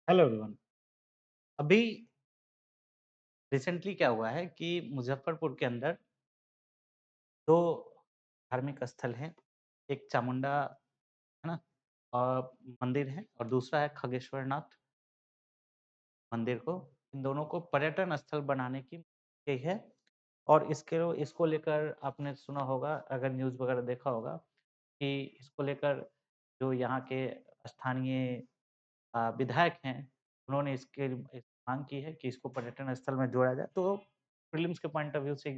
Hello everyone. अभी recently क्या हुआ है कि मुज़फ्फरपुर के अंदर 2 धार्मिक स्थल हैं। एक चामुंडा है ना? मंदिर है और दूसरा है खगेश्वरनाथ मंदिर को। इन दोनों को पर्यटन स्थल बनाने की गई है और इसको लेकर आपने सुना होगा, अगर न्यूज़ वगैरह देखा होगा कि इसको लेकर जो यहाँ के स्थानीय विधायक हैं, उन्होंने इसके इस माँग की है कि इसको पर्यटन स्थल में जोड़ा जाए। तो प्रीलिम्स के पॉइंट ऑफ व्यू से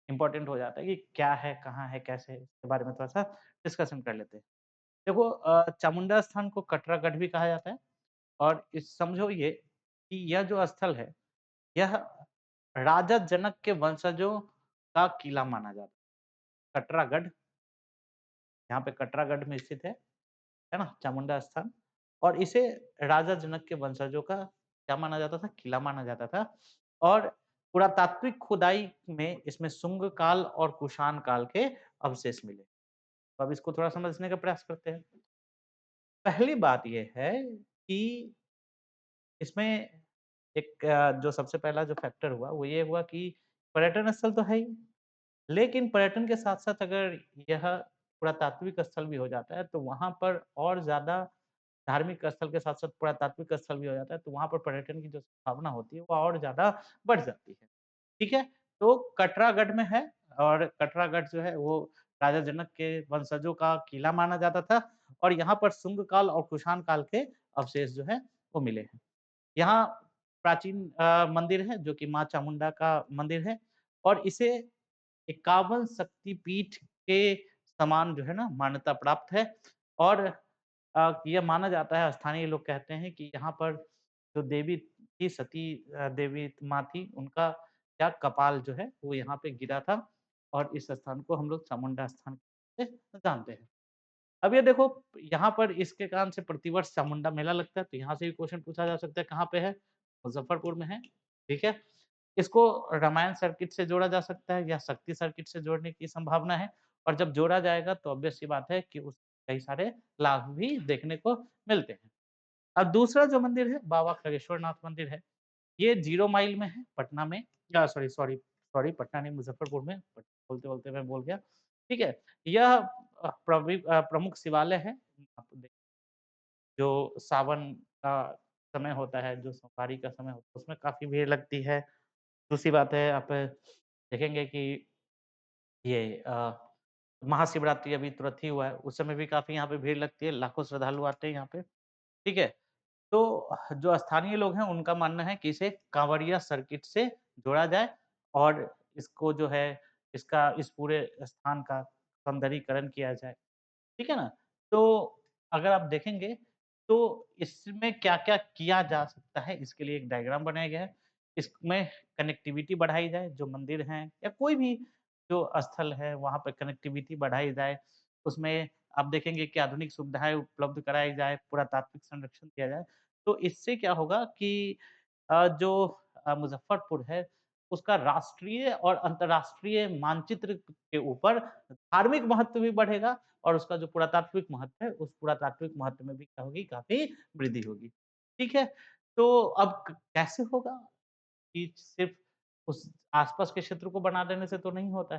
इम्पोर्टेंट हो जाता है कि क्या है, कहाँ है, कैसे है? इसके बारे में थोड़ा-सा डिस्कशन कर लेते हैं। देखो, चामुंडा स्थान को कटरागढ़ भी कहा जाता है और इस समझो ये कि यह जो स्थल है, यह राजा जनक के वंशजों का किला माना जाता है। कटरागढ़, यहाँ पे कटरागढ़ में स्थित है ना? चामुंडा स्थान। और इसे राजा जनक के वंशजों का क्या माना जाता था? किला माना जाता था। और पुरातात्विक खुदाई में इसमें शुंग काल और कुषाण काल के अवशेष मिले। तो अब इसको थोड़ा समझने का प्रयास करते हैं। पहली बात ये है कि इसमें एक जो सबसे पहला जो फैक्टर हुआ वो ये हुआ कि पर्यटन स्थल तो है ही, लेकिन पर्यटन के साथ-साथ अगर यह पुरातात्विक स्थल भी हो जाता है, तो वहाँ पर और ज़्यादा धार्मिक स्थल के साथ-साथ पुरातात्विक स्थल भी हो जाता है, तो वहाँ पर पर्यटन की जो संभावना होती है, वो और ज़्यादा बढ़ जाती है। ठीक है? तो कटरागढ़ में है और कटरागढ़ जो है वो राजा जनक के वंशजों का किला माना जाता था और यहाँ पर शुंग काल और कुषाण काल के अवशेष जो है वो मिले हैं। यहाँ प्राचीन मंदिर है जो कि माँ चामुंडा का मंदिर है और इसे 51 शक्तिपीठ के समान जो है ना मान्यता प्राप्त है। और यह माना जाता है, स्थानीय लोग कहते हैं कि यहाँ पर जो देवी थी, सती देवी माँ थी, उनका क्या कपाल जो है वो यहाँ पे गिरा था और इस स्थान को हम लोग चामुंडा स्थान से जानते हैं। अब ये देखो, यहाँ पर इसके कारण से प्रतिवर्ष चामुंडा मेला लगता है, तो यहाँ से भी क्वेश्चन पूछा जा सकता है कहाँ पे है? मुज़फ्फरपुर में है, ठीक है? इसको रामायण सर्किट से जोड़ा जा सकता है या शक्ति सर्किट से जोड़ने की संभावना है और जब जोड़ा जाएगा तो ऑब्वियस सी बात है कि उस कई सारे लाभ भी देखने को मिलते हैं। अब दूसरा जो मंदिर है, बाबा खगेश्वरनाथ मंदिर है। ये 0 माइल में है, पटना में। सॉरी, सॉरी, सॉरी, पटना नहीं, मुज़फ्फरपुर में। बोलते-बोलते मैं बोल गया। ठीक है? यह प्रमुख शिवालय है। आप देख, जो सावन का समय होता है, जो सोमवारी का समय होता है, उसमें काफ़ी भीड़ लगती है। दूसरी बात है, आप देखेंगे कि ये महाशिवरात्रि अभी तुरंत ही हुआ है, उस समय भी काफ़ी यहाँ पे भीड़ लगती है, लाखों श्रद्धालु आते हैं यहाँ पे, ठीक है? तो जो स्थानीय लोग हैं, उनका मानना है कि इसे काँवड़िया सर्किट से जोड़ा जाए और इसको जो है, इस पूरे स्थान का सौंदर्यीकरण किया जाए। ठीक है ना? तो अगर आप देखेंगे, तो इसमें क्या-क्या किया जा सकता है, इसके लिए एक डायग्राम बनाया गया है। इसमें कनेक्टिविटी बढ़ाई जाए, जो मंदिर हैं या कोई भी जो स्थल है, वहाँ पे कनेक्टिविटी बढ़ाई जाए। उसमें आप देखेंगे कि आधुनिक सुविधाएँ उपलब्ध कराई जाए, पुरातात्विक संरक्षण किया जाए। तो इससे क्या होगा कि जो मुज़फ्फरपुर है, उसका राष्ट्रीय और अंतर्राष्ट्रीय मानचित्र के ऊपर धार्मिक महत्व भी बढ़ेगा और उसका जो पुरातात्विक महत्व है, उस पुरातात्विक महत्व में भी क्या होगी, काफ़ी वृद्धि होगी। ठीक है? तो अब क कैसे होगा कि सिर्फ़ उस आस-पास के क्षेत्र को बना देने से तो नहीं होता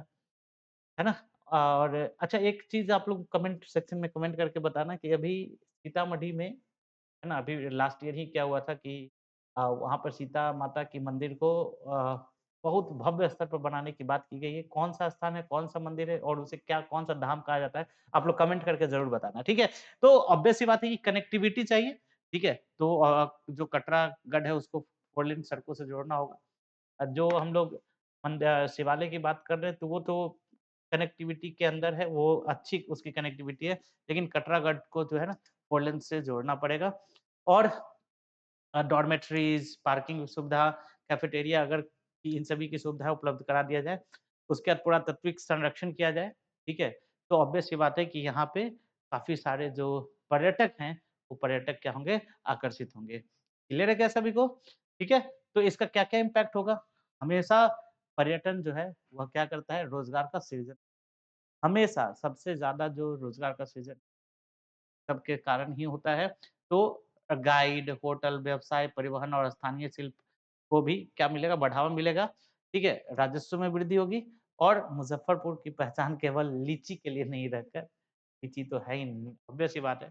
है ना? और अच्छा, एक चीज़ आप लोग कमेंट सेक्शन में कमेंट करके बताना कि अभी सीतामढ़ी में, है ना, अभी लास्ट ईयर ही क्या हुआ था कि वहाँ पर सीता माता की मंदिर को बहुत भव्य स्तर पर बनाने की बात की गई है। कौन-सा स्थान है, कौन-सा मंदिर है और उसे क्या कौन-सा धाम कहा जाता है? आप लोग कमेंट करके ज़रूर बताना, ठीक है? तो ऑब्वियस सी बात है कि कनेक्टिविटी चाहिए, ठीक है? तो जो कटरागढ़ है उसको 4 लेन सड़कों से जोड़ना होगा। जो हम लोग शिवालय की बात कर रहे हैं, तो वो तो कनेक्टिविटी के अंदर है, वो अच्छी उसकी कनेक्टिविटी है, लेकिन कटरागढ़ को जो है ना 4 लेन से जोड़ना पड़ेगा। और डॉर्मेटरीज़, पार्किंग सुविधा, कैफेटेरिया, अगर इन सभी की सुविधा उपलब्ध करा दिया जाए, उसके बाद पुरातात्विक संरक्षण किया जाए, ठीक है? तो ऑब्वियस सी बात है कि यहाँ पे काफ़ी सारे जो पर्यटक हैं, वो पर्यटक क्या होंगे? आकर्षित होंगे। क्लियर है क्या सभी को? ठीक है? तो इसका क्या-क्या इम्पैक्ट होगा? हमेशा पर्यटन जो है, वह क्या करता है? रोज़गार का सृजन, हमेशा सबसे ज़्यादा जो रोज़गार का सृजन सबके कारण ही होता है। तो गाइड, होटल, व्यवसाय, परिवहन और स्थानीय शिल्प को भी क्या मिलेगा? बढ़ावा मिलेगा, ठीक है? राजस्व में वृद्धि होगी और मुज़फ्फरपुर की पहचान केवल लीची के लिए नहीं रहकर लीची तो है ही नहीं, ऑब्वियस सी बात है।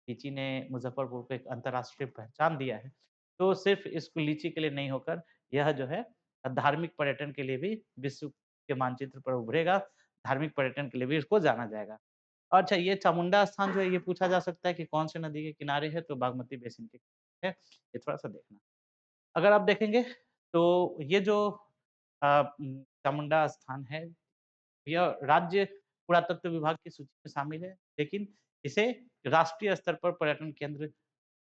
लीची ने मुज़फ्फरपुर को एक अंतर्राष्ट्रीय पहचान दिया है। तो सिर्फ़ इसको लीची के लिए नहीं होकर यह जो है धार्मिक पर्यटन के लिए भी विश्व के मानचित्र पर उभरेगा। धार्मिक पर्यटन के लिए भी इसको जाना जाएगा। अच्छा ये चामुंडा स्थान जो है ये पूछा जा सकता है कि कौन से नदी के किनारे है? तो बागमती बेसिन के है, ये थोड़ा-सा देखना। अगर आप देखेंगे तो ये जो चामुंडा स्थान है यह राज्य पुरातत्व विभाग की सूची में शामिल है, लेकिन इसे राष्ट्रीय स्तर पर पर्यटन केंद्र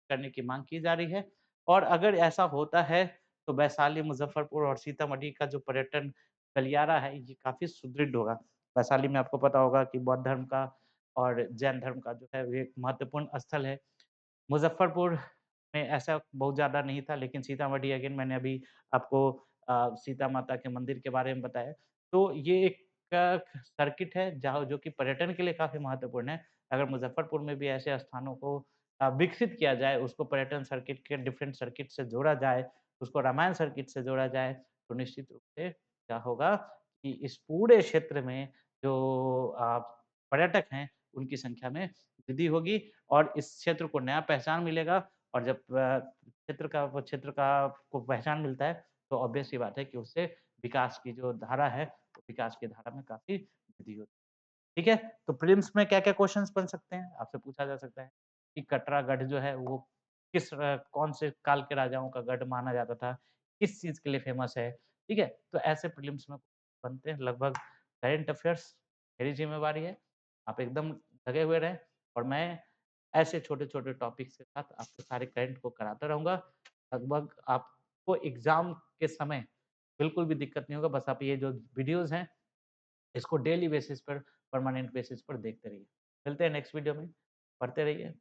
करने की माँग की जा रही है और अगर ऐसा होता है, तो वैशाली, मुज़फ्फरपुर और सीतामढ़ी का जो पर्यटन गलियारा है, ये काफ़ी सुदृढ़ होगा। वैशाली में आपको पता होगा कि बौद्ध धर्म का और जैन धर्म का जो है, वो एक महत्वपूर्ण स्थल है। मुज़फ्फरपुर में ऐसा बहुत ज़्यादा नहीं था, लेकिन सीतामढ़ी अगेन मैंने अभी आपको सीता माता के मंदिर के बारे में बताया। तो ये एक सर्किट है जहाँ जो कि पर्यटन के लिए काफ़ी महत्वपूर्ण है। अगर मुज़फ्फरपुर में भी ऐसे स्थानों को विकसित किया जाए, उसको पर्यटन सर्किट के डिफरेंट सर्किट से जोड़ा जाए, उसको रामायण सर्किट से जोड़ा जाए, तो निश्चित रूप से क्या होगा कि इस पूरे क्षेत्र में जो पर्यटक हैं, उनकी संख्या में वृद्धि होगी और इस क्षेत्र को नया पहचान मिलेगा और जब क्षेत्र का को पहचान मिलता है, तो ऑब्वियस सी बात है कि उससे विकास की जो धारा है, तो विकास की धारा में काफ़ी वृद्धि होती है। ठीक है? तो प्रीलिम्स में क्या-क्या क्वेश्चन्स बन सकते हैं? आपसे पूछा जा सकता है कि कटरागढ़ जो है वो कौन से काल के राजाओं का गढ़ माना जाता था? किस चीज़ के लिए फ़ेमस है? ठीक है? तो ऐसे प्रीलिम्स में बनते हैं लगभग करंट अफ़ेयर्स मेरी ज़िम्मेवारी है। आप एकदम लगे हुए रहें और मैं ऐसे छोटे-छोटे टॉपिक्स के साथ आपके सारे करंट को कराता रहूँगा। लगभग आपको एग्ज़ाम के समय बिल्कुल भी दिक्कत नहीं होगा, बस आप ये जो वीडियोज़ हैं इसको डेली बेसिस पर, परमानेंट बेसिस पर देखते रहिए। मिलते हैं नेक्स्ट वीडियो में, पढ़ते रहिए।